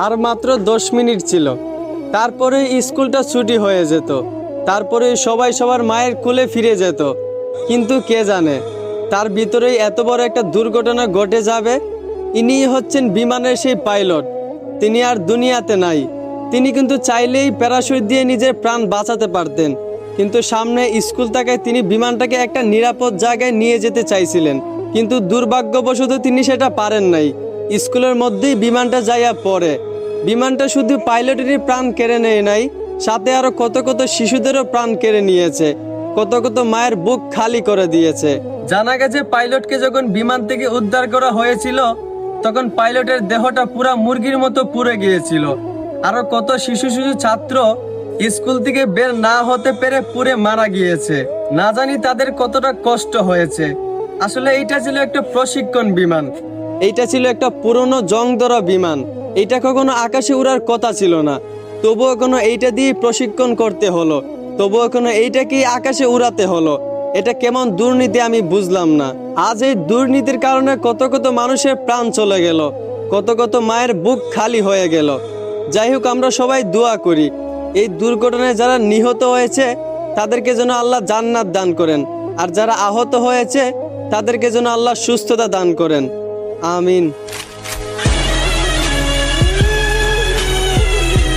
আর মাত্র 10 মিনিট ছিল, তারপরে স্কুলটা ছুটি হয়ে যেত, তারপরে সবাই সবার মায়ের কোলে ফিরে যেত। কিন্তু কে জানে তার ভিতরেই এত বড় একটা দুর্ঘটনা ঘটে যাবে। ইনিই হচ্ছেন বিমানের সেই পাইলট। তিনি আর দুনিয়াতে নাই। তিনি কিন্তু চাইলেই প্যারাশুট দিয়ে নিজের প্রাণ বাঁচাতে পারতেন, কিন্তু সামনে স্কুল থাকায় তিনি বিমানটাকে একটা নিরাপদ জায়গায় নিয়ে যেতে চাইছিলেন, কিন্তু দুর্ভাগ্যবশত তিনি সেটা পারেন নাই। স্কুলের মধ্যেই বিমানটা যাইয়া পড়ে। বিমানটা শুধু পাইলটেরই প্রাণ কেড়ে নেয় নাই, সাথে আরো কত কত শিশুদেরও প্রাণ কেড়ে নিয়েছে, কত কত মায়ের বুক খালি করে দিয়েছে। জানা গেছে পাইলটকে যখন বিমান থেকে উদ্ধার করা হয়েছিল তখন পাইলটের দেহটা পুরা মুরগির মতো পুড়ে গিয়েছিল। আরো কত শিশু শিশু ছাত্র স্কুল থেকে বের না হতে পেরে পুড়ে মারা গিয়েছে। না জানি তাদের কতটা কষ্ট হয়েছে। আসলে এইটা ছিল একটা প্রশিক্ষণ বিমান, এইটা ছিল একটা পুরনো জং ধরা বিমান। এইটা কখনো আকাশে উড়ার কথা ছিল না, তবুও কোনো এইটা দিয়ে প্রশিক্ষণ করতে হলো, তবুও কোনো এইটাকেই আকাশে উড়াতে হলো। এটা কেমন দুর্নীতি আমি বুঝলাম না। আজ এই দুর্নীতির কারণে কত কত মানুষের প্রাণ চলে গেল, কত কত মায়ের বুক খালি হয়ে গেল। যাই হোক, আমরা সবাই দোয়া করি এই দুর্ঘটনায় যারা নিহত হয়েছে তাদেরকে যেন আল্লাহ জান্নাত দান করেন, আর যারা আহত হয়েছে তাদেরকে যেন আল্লাহ সুস্থতা দান করেন। আমিন।